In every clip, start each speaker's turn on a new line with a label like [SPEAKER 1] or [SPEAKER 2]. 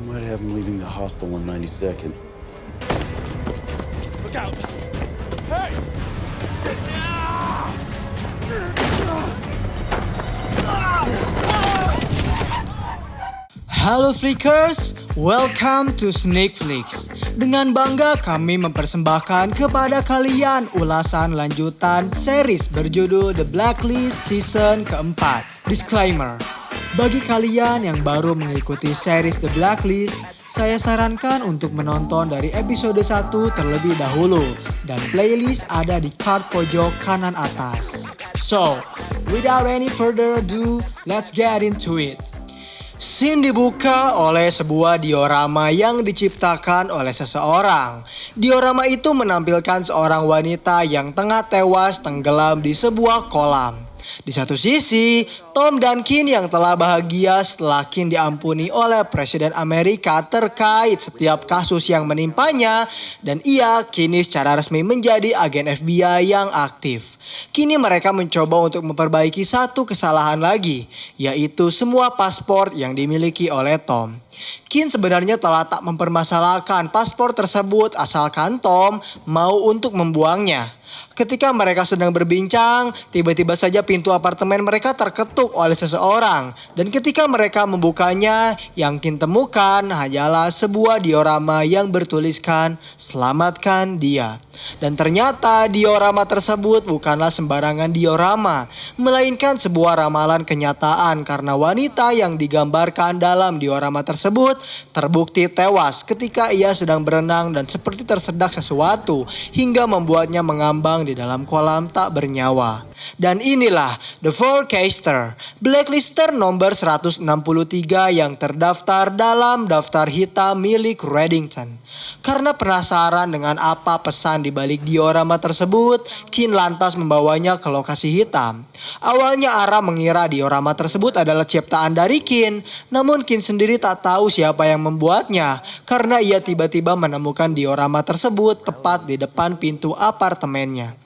[SPEAKER 1] might have him leaving the hostel in 92nd.
[SPEAKER 2] Look out! Hey!
[SPEAKER 3] Halo Flickers, welcome to Sneak Flicks. Dengan bangga kami mempersembahkan kepada kalian ulasan lanjutan series berjudul The Blacklist season keempat. Disclaimer, bagi kalian yang baru mengikuti series The Blacklist, saya sarankan untuk menonton dari episode 1 terlebih dahulu dan playlist ada di card pojok kanan atas. So, without any further ado, let's get into it. Scene dibuka oleh sebuah diorama yang diciptakan oleh seseorang. Diorama itu menampilkan seorang wanita yang tengah tewas tenggelam di sebuah kolam. Di satu sisi, Tom dan Kin yang telah bahagia setelah Kin diampuni oleh Presiden Amerika terkait setiap kasus yang menimpanya dan ia kini secara resmi menjadi agen FBI yang aktif. Kini mereka mencoba untuk memperbaiki satu kesalahan lagi, yaitu semua paspor yang dimiliki oleh Tom. Kin sebenarnya telah tak mempermasalahkan paspor tersebut asalkan Tom mau untuk membuangnya. Ketika mereka sedang berbincang, tiba-tiba saja pintu apartemen mereka terketuk oleh seseorang. Dan ketika mereka membukanya, yang Kin temukan hanyalah sebuah diorama yang bertuliskan, "Selamatkan dia." Dan ternyata diorama tersebut bukanlah sembarangan diorama, melainkan sebuah ramalan kenyataan karena wanita yang digambarkan dalam diorama tersebut terbukti tewas ketika ia sedang berenang dan seperti tersedak sesuatu hingga membuatnya mengambang di dalam kolam tak bernyawa. Dan inilah The Forecaster, blacklister nomor 163 yang terdaftar dalam daftar hitam milik Reddington. Karena penasaran dengan apa pesan di balik diorama tersebut, Kin lantas membawanya ke lokasi hitam. Awalnya Ara mengira diorama tersebut adalah ciptaan dari Kin, namun Kin sendiri tak tahu siapa yang membuatnya karena ia tiba-tiba menemukan diorama tersebut tepat di depan pintu apartemennya.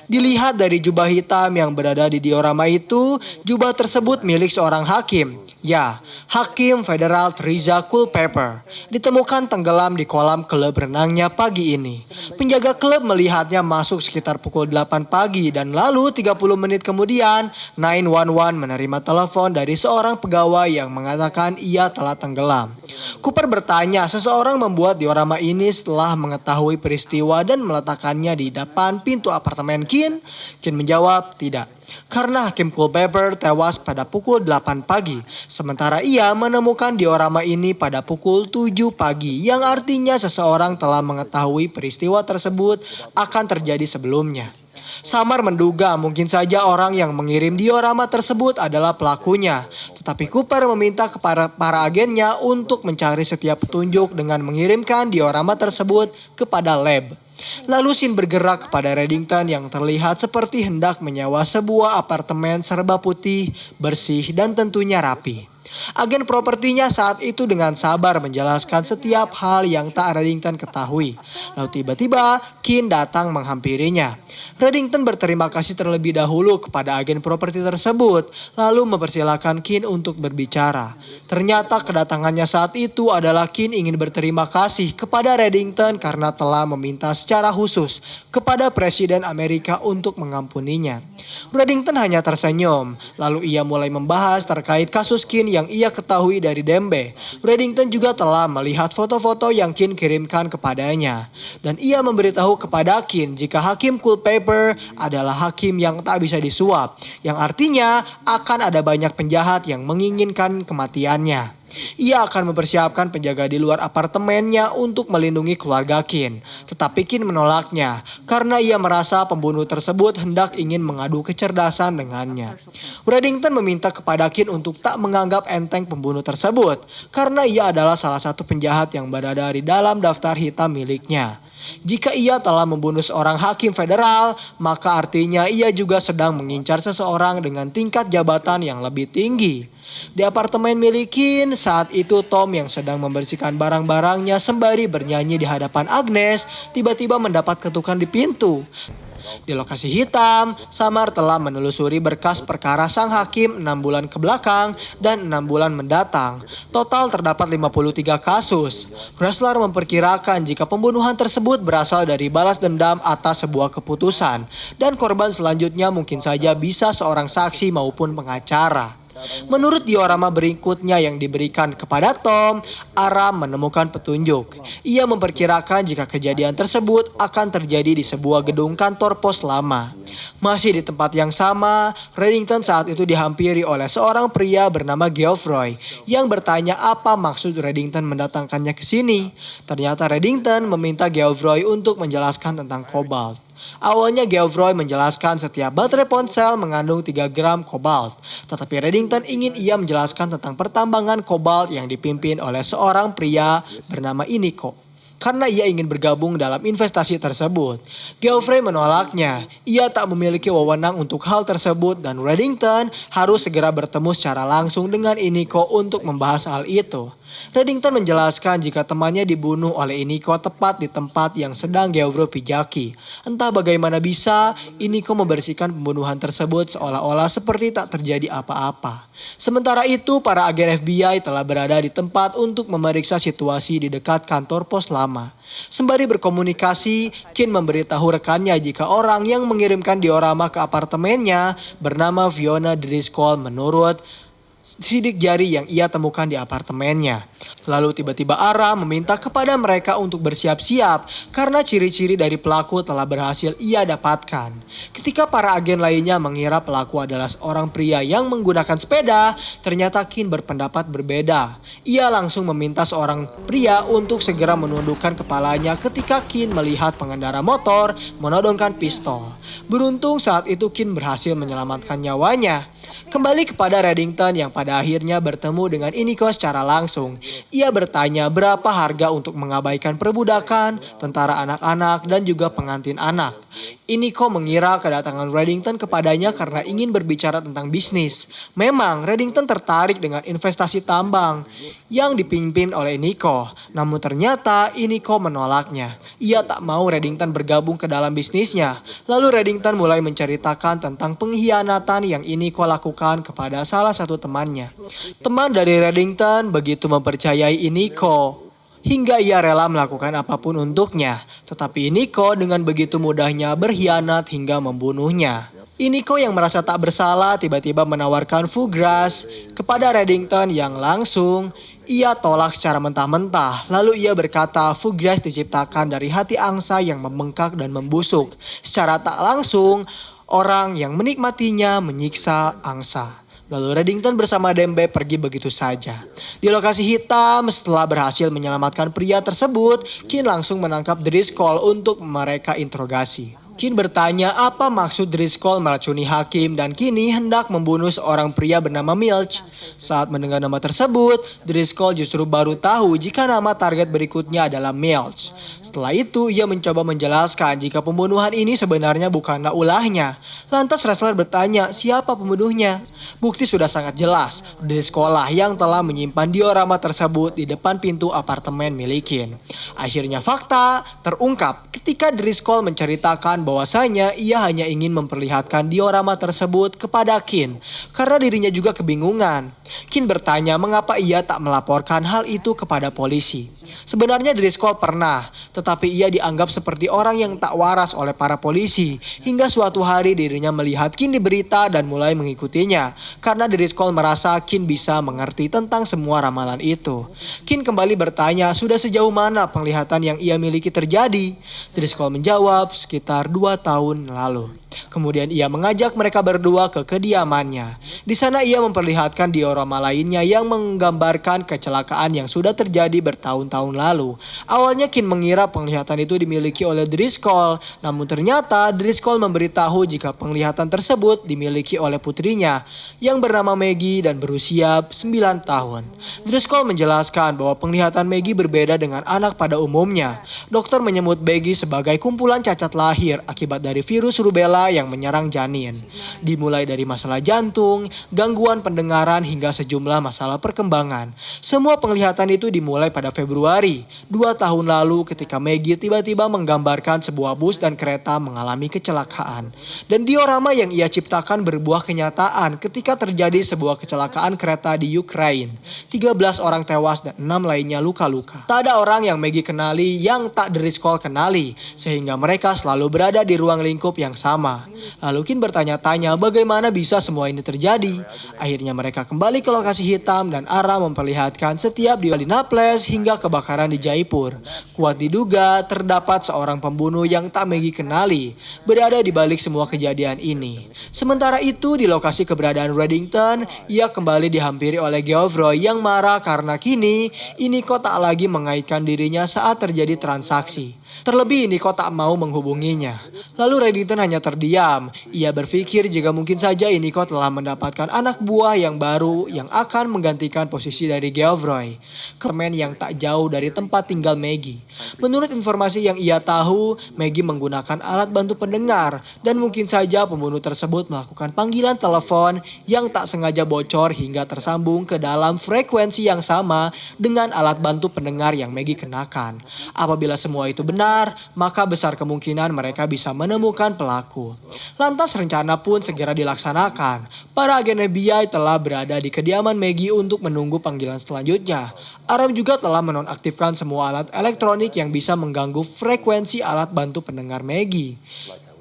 [SPEAKER 3] Dilihat dari jubah hitam yang berada di diorama itu, jubah tersebut milik seorang hakim. Ya, Hakim Federal Teresa Culpepper ditemukan tenggelam di kolam klub renangnya pagi ini. Penjaga klub melihatnya masuk sekitar pukul 8 pagi dan lalu 30 menit kemudian 911 menerima telepon dari seorang pegawai yang mengatakan ia telah tenggelam. Cooper bertanya, seseorang membuat diorama ini setelah mengetahui peristiwa dan meletakkannya di depan pintu apartemen Kin? Kin menjawab, tidak. Karena Hakim Culpepper tewas pada pukul 8 pagi, sementara ia menemukan diorama ini pada pukul 7 pagi, yang artinya seseorang telah mengetahui peristiwa tersebut akan terjadi sebelumnya. Samar menduga mungkin saja orang yang mengirim diorama tersebut adalah pelakunya, tetapi Cooper meminta kepada para agennya untuk mencari setiap petunjuk dengan mengirimkan diorama tersebut kepada lab. Lalu Scene bergerak kepada Reddington yang terlihat seperti hendak menyewa sebuah apartemen serba putih, bersih, dan tentunya rapi. Agen propertinya saat itu dengan sabar menjelaskan setiap hal yang tak Reddington ketahui. Lalu tiba-tiba Kin datang menghampirinya. Reddington berterima kasih terlebih dahulu kepada agen properti tersebut, lalu mempersilahkan Kin untuk berbicara. Ternyata kedatangannya saat itu adalah Kin ingin berterima kasih kepada Reddington karena telah meminta secara khusus kepada Presiden Amerika untuk mengampuninya. Reddington hanya tersenyum, lalu ia mulai membahas terkait kasus Kin yang ia ketahui dari Dembe. Reddington juga telah melihat foto-foto yang Kin kirimkan kepadanya. Dan ia memberitahu kepada Kin jika Hakim Culpepper adalah hakim yang tak bisa disuap, yang artinya akan ada banyak penjahat yang menginginkan kematiannya. Ia akan mempersiapkan penjaga di luar apartemennya untuk melindungi keluarga Kin. Tetapi Kin menolaknya karena ia merasa pembunuh tersebut hendak ingin mengadu kecerdasan dengannya. Reddington meminta kepada Kin untuk tak menganggap enteng pembunuh tersebut karena ia adalah salah satu penjahat yang berada di dalam daftar hitam miliknya. Jika ia telah membunuh seorang hakim federal, maka artinya ia juga sedang mengincar seseorang dengan tingkat jabatan yang lebih tinggi. Di apartemen milik Kin, saat itu Tom yang sedang membersihkan barang-barangnya sembari bernyanyi di hadapan Agnes, tiba-tiba mendapat ketukan di pintu. Di lokasi hitam, Samar telah menelusuri berkas perkara sang hakim 6 bulan ke belakang dan 6 bulan mendatang. Total terdapat 53 kasus. Ressler memperkirakan jika pembunuhan tersebut berasal dari balas dendam atas sebuah keputusan dan korban selanjutnya mungkin saja bisa seorang saksi maupun pengacara. Menurut diorama berikutnya yang diberikan kepada Tom, Aram menemukan petunjuk. Ia memperkirakan jika kejadian tersebut akan terjadi di sebuah gedung kantor pos lama. Masih di tempat yang sama, Reddington saat itu dihampiri oleh seorang pria bernama Geoffroy yang bertanya apa maksud Reddington mendatangkannya ke sini. Ternyata Reddington meminta Geoffroy untuk menjelaskan tentang kobalt. Awalnya Geoffroy menjelaskan setiap baterai ponsel mengandung 3 gram kobalt. Tetapi Reddington ingin ia menjelaskan tentang pertambangan kobalt yang dipimpin oleh seorang pria bernama Iniko. Karena ia ingin bergabung dalam investasi tersebut. Geoffroy menolaknya. Ia tak memiliki wewenang untuk hal tersebut dan Reddington harus segera bertemu secara langsung dengan Iniko untuk membahas hal itu. Reddington menjelaskan jika temannya dibunuh oleh Iniko tepat di tempat yang sedang Geoffroy pijaki. Entah bagaimana bisa, Iniko membersihkan pembunuhan tersebut seolah-olah seperti tak terjadi apa-apa. Sementara itu, para agen FBI telah berada di tempat untuk memeriksa situasi di dekat kantor pos lama. Sembari berkomunikasi, Kin memberitahu rekannya jika orang yang mengirimkan diorama ke apartemennya bernama Fiona Driscoll menurut sidik jari yang ia temukan di apartemennya. Lalu tiba-tiba Ara meminta kepada mereka untuk bersiap-siap karena ciri-ciri dari pelaku telah berhasil ia dapatkan. Ketika para agen lainnya mengira pelaku adalah seorang pria yang menggunakan sepeda, ternyata Kin berpendapat berbeda. Ia langsung meminta seorang pria untuk segera menundukkan kepalanya ketika Kin melihat pengendara motor menodongkan pistol. Beruntung saat itu Kin berhasil menyelamatkan nyawanya. Kembali kepada Reddington yang pada akhirnya bertemu dengan Iniko secara langsung. Ia bertanya berapa harga untuk mengabaikan perbudakan, tentara anak-anak, dan juga pengantin anak. Iniko mengira kedatangan Reddington kepadanya karena ingin berbicara tentang bisnis. Memang Reddington tertarik dengan investasi tambang yang dipimpin oleh Iniko. Namun ternyata Iniko menolaknya. Ia tak mau Reddington bergabung ke dalam bisnisnya. Lalu Reddington mulai menceritakan tentang pengkhianatan yang Iniko lakukan kepada salah satu temannya. Teman dari Reddington begitu mempercayai Iniko hingga ia rela melakukan apapun untuknya. Tetapi Iniko dengan begitu mudahnya berkhianat hingga membunuhnya. Iniko yang merasa tak bersalah tiba-tiba menawarkan foie gras kepada Reddington yang langsung ia tolak secara mentah-mentah. Lalu ia berkata foie gras diciptakan dari hati angsa yang membengkak dan membusuk. Secara tak langsung, orang yang menikmatinya menyiksa angsa. Lalu Reddington bersama Dembe pergi begitu saja. Di lokasi hitam, setelah berhasil menyelamatkan pria tersebut, Kin langsung menangkap Driscoll untuk mereka interogasi. Kin bertanya apa maksud Driscoll meracuni hakim dan kini hendak membunuh seorang pria bernama Milch. Saat mendengar nama tersebut, Driscoll justru baru tahu jika nama target berikutnya adalah Milch. Setelah itu, ia mencoba menjelaskan jika pembunuhan ini sebenarnya bukanlah ulahnya. Lantas Ressler bertanya siapa pembunuhnya. Bukti sudah sangat jelas, Driscoll lah yang telah menyimpan diorama tersebut di depan pintu apartemen milik Kin. Akhirnya fakta terungkap ketika Driscoll menceritakan bahwasanya ia hanya ingin memperlihatkan diorama tersebut kepada Kin karena dirinya juga kebingungan. Kin bertanya mengapa ia tak melaporkan hal itu kepada polisi. Sebenarnya Driscoll pernah, tetapi ia dianggap seperti orang yang tak waras oleh para polisi. Hingga suatu hari dirinya melihat Kin di berita dan mulai mengikutinya. Karena Driscoll merasa Kin bisa mengerti tentang semua ramalan itu. Kin kembali bertanya sudah sejauh mana penglihatan yang ia miliki terjadi. Driscoll menjawab sekitar 2 tahun lalu. Kemudian ia mengajak mereka berdua ke kediamannya. Di sana ia memperlihatkan diorama lainnya yang menggambarkan kecelakaan yang sudah terjadi bertahun-tahun lalu. Awalnya Kin mengira penglihatan itu dimiliki oleh Driscoll, namun ternyata Driscoll memberitahu jika penglihatan tersebut dimiliki oleh putrinya yang bernama Maggie dan berusia 9 tahun. Driscoll menjelaskan bahwa penglihatan Maggie berbeda dengan anak pada umumnya. Dokter menyebut Maggie sebagai kumpulan cacat lahir akibat dari virus rubella yang menyerang janin. Dimulai dari masalah jantung gangguan pendengaran hingga sejumlah masalah perkembangan. Semua penglihatan itu dimulai pada Februari 2 tahun lalu ketika Maggie tiba-tiba menggambarkan sebuah bus dan kereta mengalami kecelakaan. Dan diorama yang ia ciptakan berbuah kenyataan ketika terjadi sebuah kecelakaan kereta di Ukraina. 13 orang tewas dan 6 lainnya luka-luka. Tak ada orang yang Maggie kenali yang tak Driscoll kenali, sehingga mereka selalu berada di ruang lingkup yang sama. Lalu Kin bertanya-tanya bagaimana bisa semua ini terjadi. Akhirnya mereka kembali ke lokasi hitam dan Aram memperlihatkan setiap di Naples hingga kebakaran di Jaipur. Kuat diduga terdapat seorang pembunuh yang tak Maggie kenali berada di balik semua kejadian ini. Sementara itu di lokasi keberadaan Reddington, ia kembali dihampiri oleh Geoffroy yang marah karena kini Iniko tak lagi mengaitkan dirinya saat terjadi transaksi. Terlebih Iniko tak mau menghubunginya. Lalu Reddington hanya terdiam. Ia berpikir jika mungkin saja Iniko telah mendapatkan anak buah yang baru yang akan menggantikan posisi dari Geoffroy, kemen yang tak jauh dari tempat tinggal Maggie. Menurut informasi yang ia tahu, Maggie menggunakan alat bantu pendengar dan mungkin saja pembunuh tersebut melakukan panggilan telepon yang tak sengaja bocor hingga tersambung ke dalam frekuensi yang sama dengan alat bantu pendengar yang Maggie kenakan. Apabila semua itu benar, maka besar kemungkinan mereka bisa menemukan pelaku. Lantas rencana pun segera dilaksanakan. Para agen FBI telah berada di kediaman Maggie untuk menunggu panggilan selanjutnya. Aram juga telah menonaktifkan semua alat elektronik yang bisa mengganggu frekuensi alat bantu pendengar Maggie.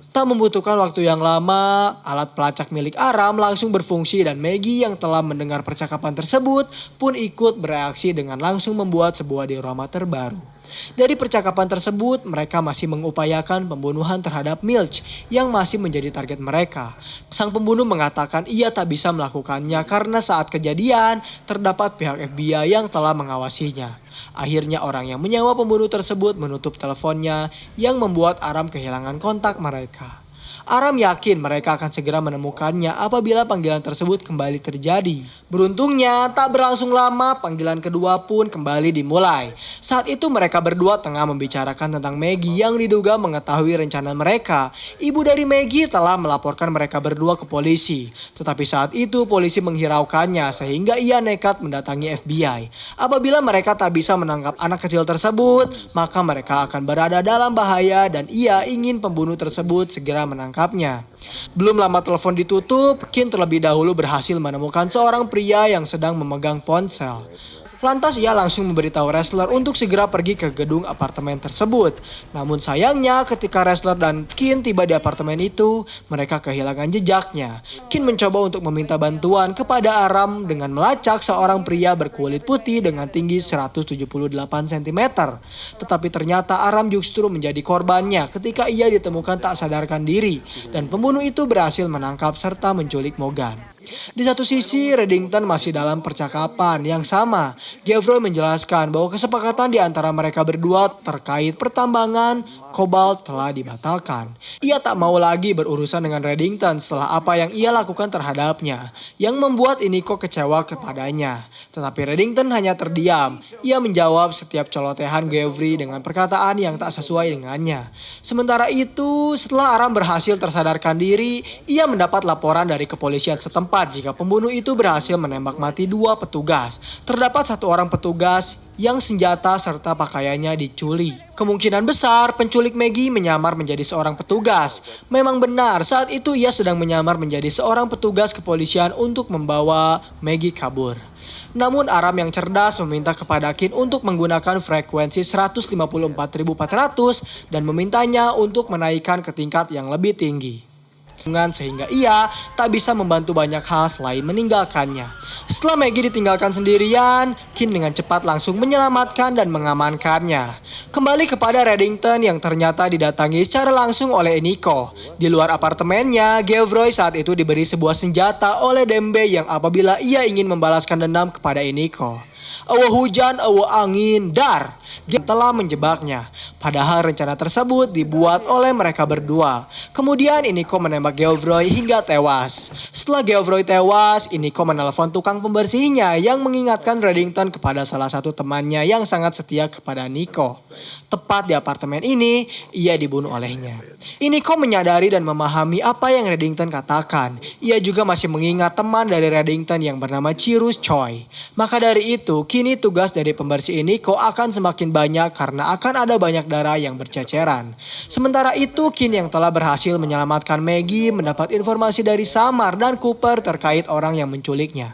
[SPEAKER 3] Tak membutuhkan waktu yang lama, alat pelacak milik Aram langsung berfungsi dan Maggie yang telah mendengar percakapan tersebut pun ikut bereaksi dengan langsung membuat sebuah diorama terbaru. Dari percakapan tersebut, mereka masih mengupayakan pembunuhan terhadap Milch yang masih menjadi target mereka. Sang pembunuh mengatakan ia tak bisa melakukannya karena saat kejadian terdapat pihak FBI yang telah mengawasinya. Akhirnya orang yang menyewa pembunuh tersebut menutup teleponnya yang membuat Aram kehilangan kontak mereka. Aram yakin mereka akan segera menemukannya apabila panggilan tersebut kembali terjadi. Beruntungnya, tak berlangsung lama panggilan kedua pun kembali dimulai. Saat itu mereka berdua tengah membicarakan tentang Maggie yang diduga mengetahui rencana mereka. Ibu dari Maggie telah melaporkan mereka berdua ke polisi. Tetapi saat itu polisi menghiraukannya sehingga ia nekat mendatangi FBI. Apabila mereka tak bisa menangkap anak kecil tersebut, maka mereka akan berada dalam bahaya dan ia ingin pembunuh tersebut segera menangkapnya. Belum lama telepon ditutup, Kin terlebih dahulu berhasil menemukan seorang pria yang sedang memegang ponsel. Lantas ia langsung memberitahu wrestler untuk segera pergi ke gedung apartemen tersebut. Namun sayangnya ketika wrestler dan Kin tiba di apartemen itu, mereka kehilangan jejaknya. Kin mencoba untuk meminta bantuan kepada Aram dengan melacak seorang pria berkulit putih dengan tinggi 178 cm. Tetapi ternyata Aram justru menjadi korbannya ketika ia ditemukan tak sadarkan diri dan pembunuh itu berhasil menangkap serta menculik Morgan. Di satu sisi, Reddington masih dalam percakapan yang sama. Geoffroy menjelaskan bahwa kesepakatan di antara mereka berdua terkait pertambangan kobalt telah dibatalkan. Ia tak mau lagi berurusan dengan Reddington setelah apa yang ia lakukan terhadapnya, yang membuat Iniko kecewa kepadanya. Tetapi Reddington hanya terdiam. Ia menjawab setiap celotehan Geoffrey dengan perkataan yang tak sesuai dengannya. Sementara itu, setelah Aram berhasil tersadarkan diri, ia mendapat laporan dari kepolisian setempat jika pembunuh itu berhasil menembak mati 2 petugas. Terdapat 1 orang petugas yang senjata serta pakaiannya diculik. Kemungkinan besar penculik Maggie menyamar menjadi seorang petugas. Memang benar, saat itu ia sedang menyamar menjadi seorang petugas kepolisian untuk membawa Maggie kabur. Namun Aram yang cerdas meminta kepada Kin untuk menggunakan frekuensi 154.400 dan memintanya untuk menaikkan ke tingkat yang lebih tinggi. Sehingga ia tak bisa membantu banyak hal selain meninggalkannya. Setelah Maggie ditinggalkan sendirian, Kin dengan cepat langsung menyelamatkan dan mengamankannya. Kembali kepada Reddington yang ternyata didatangi secara langsung oleh Iniko. Di luar apartemennya, Geoffroy saat itu diberi sebuah senjata oleh Dembe yang apabila ia ingin membalaskan dendam kepada Iniko. Awa hujan, awa angin, dar. Dia telah menjebaknya. Padahal rencana tersebut dibuat oleh mereka berdua. Kemudian Iniko menembak Geoffroy hingga tewas. Setelah Geoffroy tewas, Iniko menelpon tukang pembersihnya yang mengingatkan Reddington kepada salah satu temannya yang sangat setia kepada Nico. Tepat di apartemen ini, ia dibunuh olehnya. Iniko menyadari dan memahami apa yang Reddington katakan. Ia juga masih mengingat teman dari Reddington yang bernama Cyrus Choi. Maka dari itu, kini tugas dari pembersih Iniko akan semakin banyak karena akan ada banyak darah yang berceceran. Sementara itu, Kin yang telah berhasil menyelamatkan Maggie mendapat informasi dari Samar dan Cooper terkait orang yang menculiknya.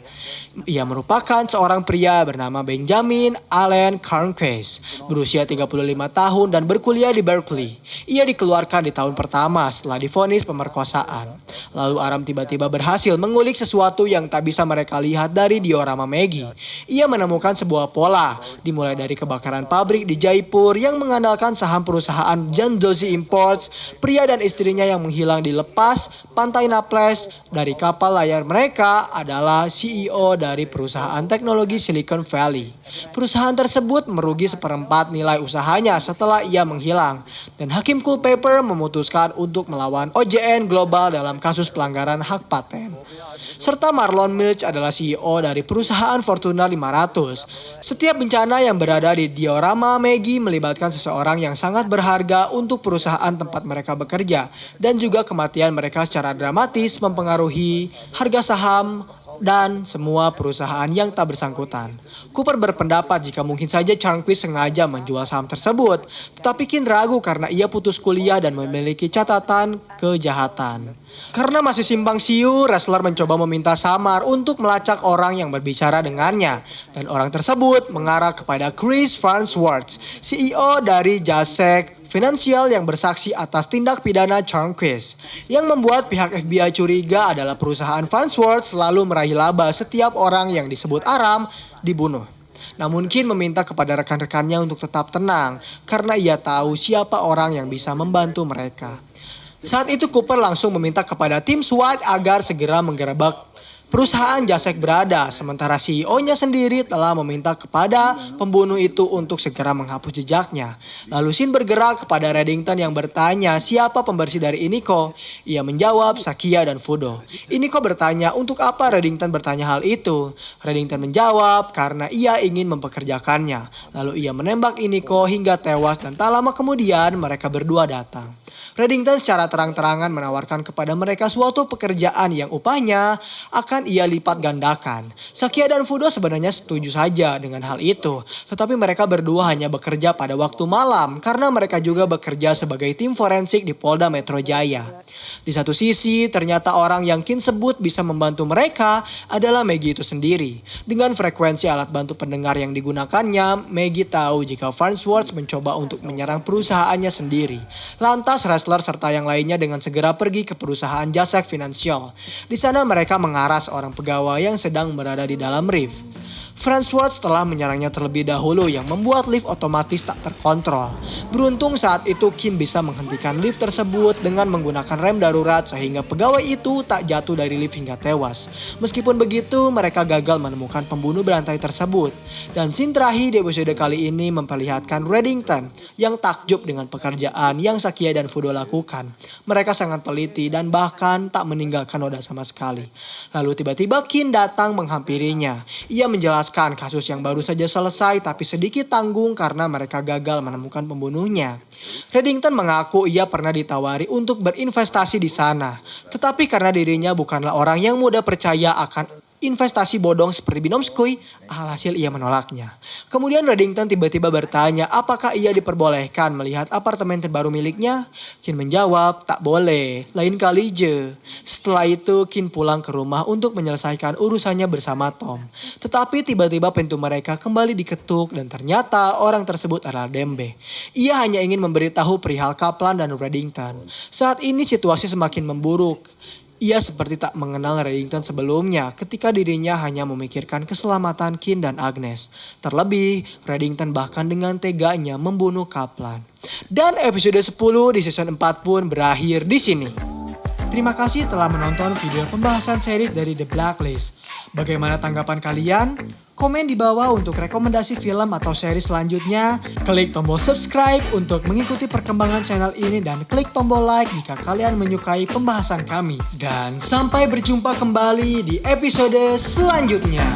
[SPEAKER 3] Ia merupakan seorang pria bernama Benjamin Allen Carnquist, berusia 35 tahun dan berkuliah di Berkeley. Ia dikeluarkan di tahun pertama setelah divonis pemerkosaan. Lalu Aram tiba-tiba berhasil mengulik sesuatu yang tak bisa mereka lihat dari diorama Maggie. Ia menemukan sebuah pola, dimulai dari kebakaran pabrik di Jaipur yang mengandalkan saham perusahaan Jandozi Imports, pria dan istrinya yang menghilang di lepas pantai Naples dari kapal layar mereka adalah CEO dari perusahaan teknologi Silicon Valley. Perusahaan tersebut merugi seperempat nilai usahanya setelah ia menghilang, dan Hakim Culpepper memutuskan untuk melawan OJN Global dalam kasus pelanggaran hak paten. Serta Marlon Milch adalah CEO dari perusahaan Fortuna 500. Setiap bencana yang berada di diorama Maggie melibatkan seseorang yang sangat berharga untuk perusahaan tempat mereka bekerja, dan juga kematian mereka secara dramatis mempengaruhi harga saham dan semua perusahaan yang tak bersangkutan. Cooper berpendapat jika mungkin saja Carnquist sengaja menjual saham tersebut, tetapi Kin ragu karena ia putus kuliah dan memiliki catatan kejahatan. Karena masih simpang siur, wrestler mencoba meminta Samar untuk melacak orang yang berbicara dengannya, dan orang tersebut mengarah kepada Chris Farnsworth, CEO dari Jasek Finansial yang bersaksi atas tindak pidana Carnquist. Yang membuat pihak FBI curiga adalah perusahaan Farnsworth selalu meraih laba setiap orang yang disebut Aram dibunuh. Namun Kin meminta kepada rekan-rekannya untuk tetap tenang karena ia tahu siapa orang yang bisa membantu mereka. Saat itu Cooper langsung meminta kepada tim SWAT agar segera menggerebek perusahaan Jasek berada, sementara CEO-nya sendiri telah meminta kepada pembunuh itu untuk segera menghapus jejaknya. Lalu Shin bergerak kepada Reddington yang bertanya siapa pembersih dari Iniko. Ia menjawab Sakia dan Fudo. Iniko bertanya untuk apa Reddington bertanya hal itu. Reddington menjawab karena ia ingin mempekerjakannya. Lalu ia menembak Iniko hingga tewas dan tak lama kemudian mereka berdua datang. Reddington secara terang-terangan menawarkan kepada mereka suatu pekerjaan yang upahnya akan ia lipat gandakan. Sakia dan Fudo sebenarnya setuju saja dengan hal itu, tetapi mereka berdua hanya bekerja pada waktu malam karena mereka juga bekerja sebagai tim forensik di Polda Metro Jaya. Di satu sisi, ternyata orang yang Kin sebut bisa membantu mereka adalah Maggie itu sendiri. Dengan frekuensi alat bantu pendengar yang digunakannya, Maggie tahu jika Farnsworth mencoba untuk menyerang perusahaannya sendiri. Lantas wrestler serta yang lainnya dengan segera pergi ke perusahaan Jasek Finansial. Di sana mereka mengaras seorang pegawai yang sedang berada di dalam lift. Farnsworth telah menyerangnya terlebih dahulu yang membuat lift otomatis tak terkontrol. Beruntung saat itu Kin bisa menghentikan lift tersebut dengan menggunakan rem darurat sehingga pegawai itu tak jatuh dari lift hingga tewas. Meskipun begitu, mereka gagal menemukan pembunuh berantai tersebut. Dan scene terakhir di episode kali ini memperlihatkan Reddington yang takjub dengan pekerjaan yang Sakia dan Fudo lakukan. Mereka sangat teliti dan bahkan tak meninggalkan noda sama sekali. Lalu tiba-tiba Kin datang menghampirinya. Ia menjelaskan kasus yang baru saja selesai tapi sedikit tanggung karena mereka gagal menemukan pembunuhnya. Reddington mengaku ia pernah ditawari untuk berinvestasi di sana, tetapi karena dirinya bukanlah orang yang mudah percaya akan investasi bodong seperti Binomskui, alhasil ia menolaknya. Kemudian Reddington tiba-tiba bertanya apakah ia diperbolehkan melihat apartemen terbaru miliknya. Kin menjawab, tak boleh, lain kali je. Setelah itu Kin pulang ke rumah untuk menyelesaikan urusannya bersama Tom. Tetapi tiba-tiba pintu mereka kembali diketuk dan ternyata orang tersebut adalah Dembe. Ia hanya ingin memberitahu perihal Kaplan dan Reddington. Saat ini situasi semakin memburuk. Ia seperti tak mengenal Reddington sebelumnya ketika dirinya hanya memikirkan keselamatan Kin dan Agnes. Terlebih, Reddington bahkan dengan teganya membunuh Kaplan. Dan episode 10 di season 4 pun berakhir di sini. terima kasih telah menonton video pembahasan series dari The Blacklist. Bagaimana tanggapan kalian? Komen di bawah untuk rekomendasi film atau series selanjutnya. Klik tombol subscribe untuk mengikuti perkembangan channel ini dan klik tombol like jika kalian menyukai pembahasan kami. Dan sampai berjumpa kembali di episode selanjutnya.